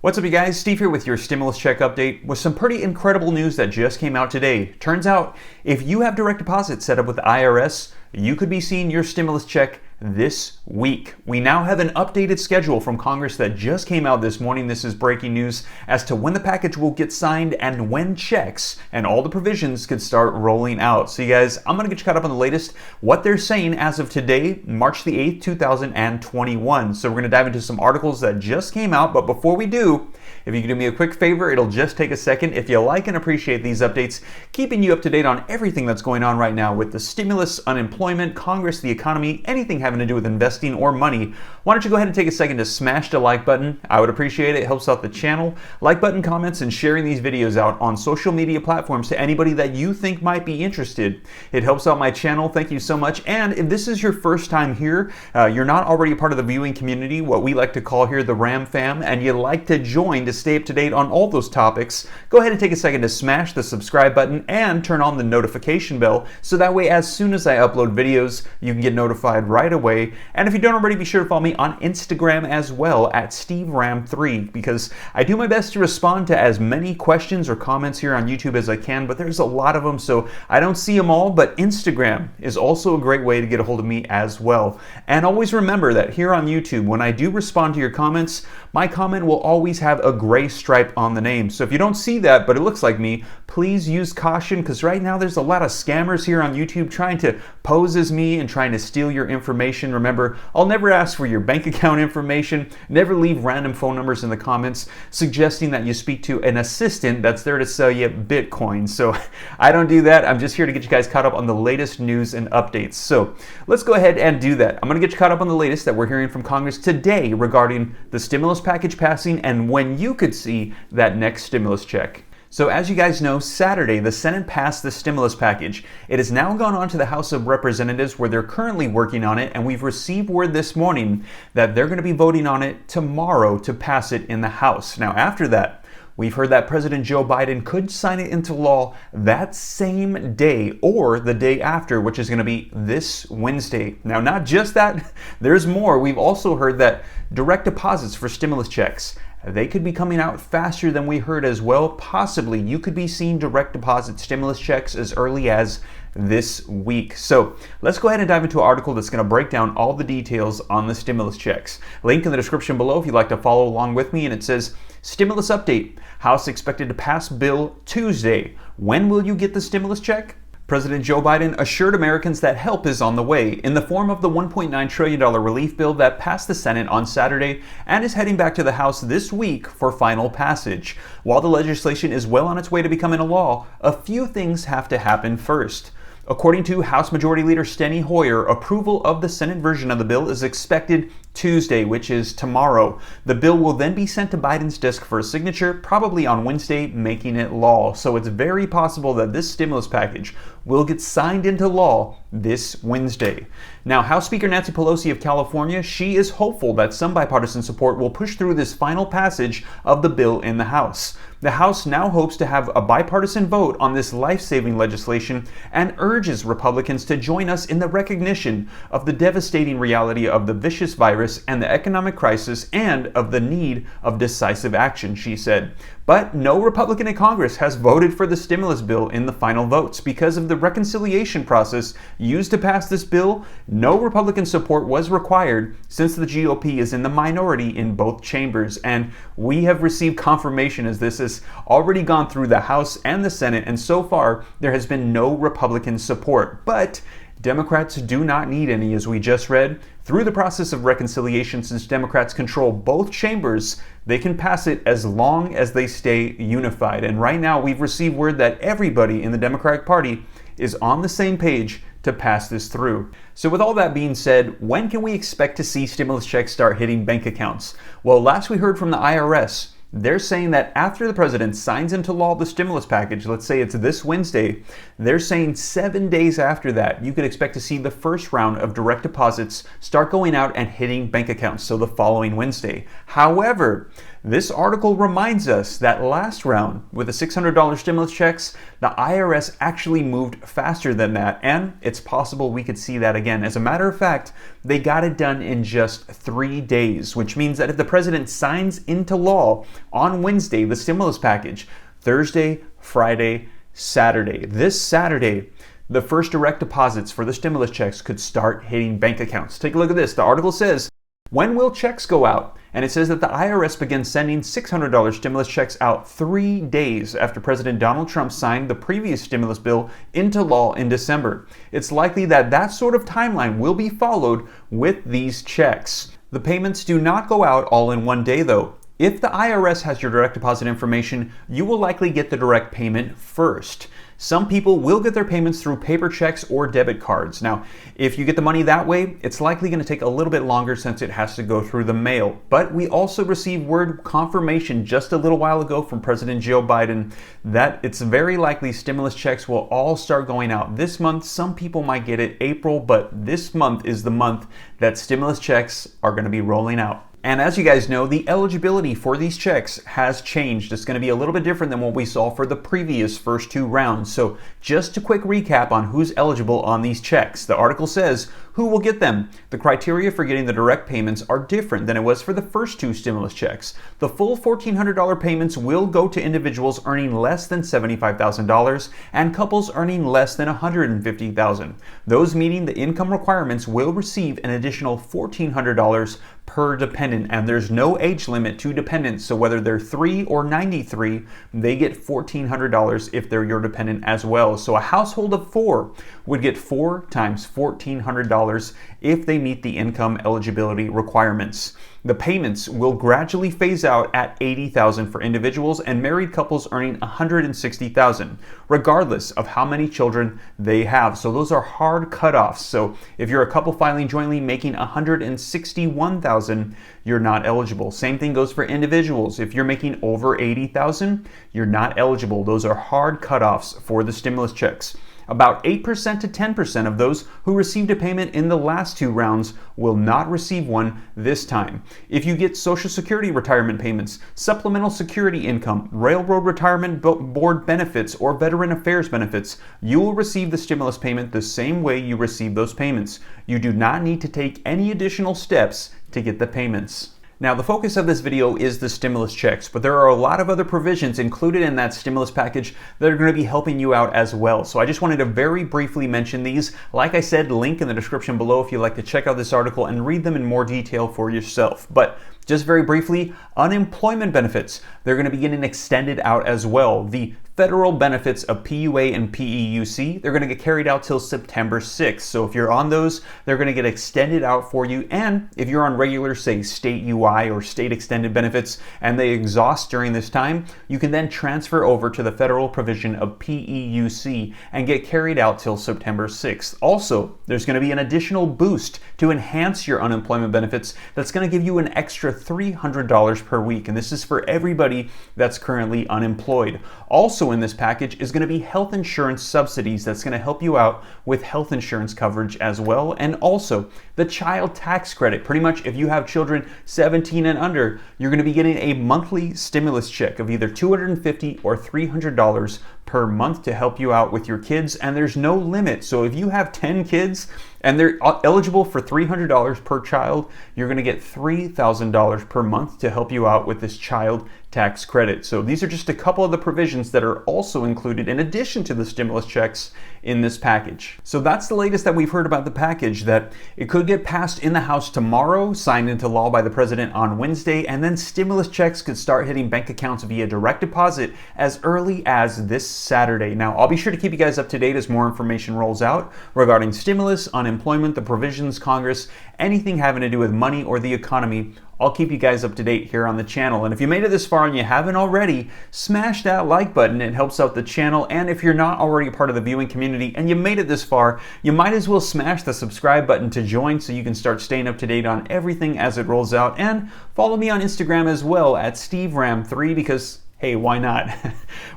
What's up, you guys? Steve here with your stimulus check update with some pretty incredible news that just came out today. Turns out, if you have direct deposit set up with the IRS, you could be seeing your stimulus check this week. We now have an updated schedule from Congress that just came out this morning. This is breaking news as to when the package will get signed and when checks and all the provisions could start rolling out. So you guys, I'm going to get you caught up on the latest, what they're saying as of today, March the 8th, 2021. So we're going to dive into some articles that just came out, but before we do, if you can do me a quick favor, it'll just take a second. If you like and appreciate these updates, keeping you up to date on everything that's going on right now with the stimulus, unemployment, Congress, the economy, anything having to do with investing or money, why don't you go ahead and take a second to smash the like button? I would appreciate it. It helps out the channel. Like button, comments, and sharing these videos out on social media platforms to anybody that you think might be interested. It helps out my channel. Thank you so much. And if this is your first time here, you're not already a part of the viewing community, what we like to call here the Ram Fam, and you'd like to join to stay up to date on all those topics, go ahead and take a second to smash the subscribe button and turn on the notification bell so that way as soon as I upload videos, you can get notified right away. And if you don't already, be sure to follow me on Instagram as well at SteveRam3 because I do my best to respond to as many questions or comments here on YouTube as I can, but there's a lot of them, so I don't see them all, but Instagram is also a great way to get a hold of me as well. And always remember that here on YouTube, when I do respond to your comments, my comment will always have a gray stripe on the name. So if you don't see that, but it looks like me, please use caution because right now there's a lot of scammers here on YouTube trying to pose as me and trying to steal your information. Remember, I'll never ask for your bank account information, never leave random phone numbers in the comments suggesting that you speak to an assistant that's there to sell you Bitcoin. So I don't do that. I'm just here to get you guys caught up on the latest news and updates. So let's go ahead and do that. I'm going to get you caught up on the latest that we're hearing from Congress today regarding the stimulus package passing and when you could see that next stimulus check. So as you guys know, Saturday, the Senate passed the stimulus package. It has now gone on to the House of Representatives where they're currently working on it, and we've received word this morning that they're going to be voting on it tomorrow to pass it in the House. Now after that, we've heard that President Joe Biden could sign it into law that same day or the day after, which is going to be this Wednesday. Now, not just that, there's more. We've also heard that direct deposits for stimulus checks, they could be coming out faster than we heard as well. Possibly you could be seeing direct deposit stimulus checks as early as this week. So let's go ahead and dive into an article that's going to break down all the details on the stimulus checks. Link in the description below if you'd like to follow along with me. And it says, Stimulus Update. House expected to pass bill Tuesday. When will you get the stimulus check? President Joe Biden assured Americans that help is on the way in the form of the $1.9 trillion relief bill that passed the Senate on Saturday and is heading back to the House this week for final passage. While the legislation is well on its way to becoming a law, a few things have to happen first. According to House Majority Leader Steny approval of the Senate version of the bill is expected Tuesday, which is tomorrow. The bill will then be sent to Biden's desk for a signature, probably on Wednesday, making it law. So it's very possible that this stimulus package will get signed into law this Wednesday. Now, House Speaker Nancy Pelosi of California, she is hopeful that some bipartisan support will push through this final passage of the bill in the House. The House now hopes to have a bipartisan vote on this life-saving legislation and urges Republicans to join us in the recognition of the devastating reality of the vicious virus and the economic crisis and of the need of decisive action, she said. But no Republican in Congress has voted for the stimulus bill in the final votes. Because of the reconciliation process used to pass this bill, no Republican support was required since the GOP is in the minority in both chambers. And we have received confirmation as this has already gone through the House and the Senate, and so far there has been no Republican support. But Democrats do not need any, as we just read. Through the process of reconciliation, since Democrats control both chambers, they can pass it as long as they stay unified. And right now, we've received word that everybody in the Democratic Party is on the same page to pass this through. So with all that being said, when can we expect to see stimulus checks start hitting bank accounts? Well, last we heard from the IRS, they're saying that after the president signs into law the stimulus package, let's say it's this Wednesday, they're saying 7 days after that, you could expect to see the first round of direct deposits start going out and hitting bank accounts, so the following Wednesday. However, This article reminds us that last round with the $600 stimulus checks, the IRS actually moved faster than that, and it's possible we could see that again. As a matter of fact, they got it done in just 3 days, which means that if the president signs into law on Wednesday the stimulus package, Thursday, Friday, Saturday, this Saturday, the first direct deposits for the stimulus checks could start hitting bank accounts. Take a look at this. The article says, when will checks go out? And it says that the IRS began sending $600 stimulus checks out 3 days after President Donald Trump signed the previous stimulus bill into law in December. It's likely that that sort of timeline will be followed with these checks. The payments do not go out all in one day though. If the IRS has your direct deposit information, you will likely get the direct payment first. Some people will get their payments through paper checks or debit cards. Now, if you get the money that way, it's likely going to take a little bit longer since it has to go through the mail. But we also received word confirmation just a little while ago from President Joe Biden that it's very likely stimulus checks will all start going out this month. Some people might get it April, but this month is the month that stimulus checks are going to be rolling out. And as you guys know, the eligibility for these checks has changed. It's going to be a little bit different than what we saw for the previous first 2 rounds. So just a quick recap on who's eligible on these checks. The article says who will get them. The criteria for getting the direct payments are different than it was for the first 2 stimulus checks. The full $1,400 payments will go to individuals earning less than $75,000 and couples earning less than $150,000. Those meeting the income requirements will receive an additional $1,400 per dependent, and there's no age limit to dependents, so whether they're 3 or 93, they get $1,400 if they're your dependent as well. So a household of 4 would get 4 times $1,400 if they meet the income eligibility requirements. The payments will gradually phase out at $80,000 for individuals and married couples earning $160,000, regardless of how many children they have. So those are hard cutoffs. So if you're a couple filing jointly making $161,000, you're not eligible. Same thing goes for individuals. If you're making over $80,000, you're not eligible. Those are hard cutoffs for the stimulus checks. About 8% to 10% of those who received a payment in the last 2 rounds will not receive one this time. If you get Social Security retirement payments, supplemental security income, railroad retirement board benefits, or veteran affairs benefits, you will receive the stimulus payment the same way you receive those payments. You do not need to take any additional steps to get the payments. Now, the focus of this video is the stimulus checks, but there are a lot of other provisions included in that stimulus package that are going to be helping you out as well. So I just wanted to very briefly mention these. Like I said, link in the description below if you'd like to check out this article and read them in more detail for yourself. But just very briefly, unemployment benefits, they're going to be getting extended out as well. The federal benefits of PUA and PEUC, they're going to get carried out till September 6th. So if you're on those, they're going to get extended out for you. And if you're on regular, say, state UI or state extended benefits, and they exhaust during this time, you can then transfer over to the federal provision of PEUC and get carried out till September 6th. Also, there's going to be an additional boost to enhance your unemployment benefits that's going to give you an extra $300 per week. And this is for everybody that's currently unemployed. Also in this package is going to be health insurance subsidies that's going to help you out with health insurance coverage as well. And also the child tax credit. Pretty much if you have children 17 and under, you're going to be getting a monthly stimulus check of either $250 or $300 per month to help you out with your kids. And there's no limit. So if you have 10 kids and they're eligible for $300 per child, you're going to get $3,000 per month to help you out with this child tax credit. So these are just a couple of the provisions that are also included in addition to the stimulus checks in this package. So that's the latest that we've heard about the package, that it could get passed in the House tomorrow, signed into law by the president on Wednesday, and then stimulus checks could start hitting bank accounts via direct deposit as early as this Saturday. Now, I'll be sure to keep you guys up to date as more information rolls out regarding stimulus, unemployment, the provisions, Congress, anything having to do with money or the economy. I'll keep you guys up to date here on the channel. And if you made it this far and you haven't already, smash that like button. It helps out the channel. And if you're not already part of the viewing community and you made it this far, you might as well smash the subscribe button to join so you can start staying up to date on everything as it rolls out. And follow me on Instagram as well at SteveRam3 because, hey, why not?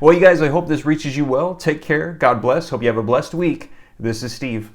Well, you guys, I hope this reaches you well. Take care. God bless. Hope you have a blessed week. This is Steve.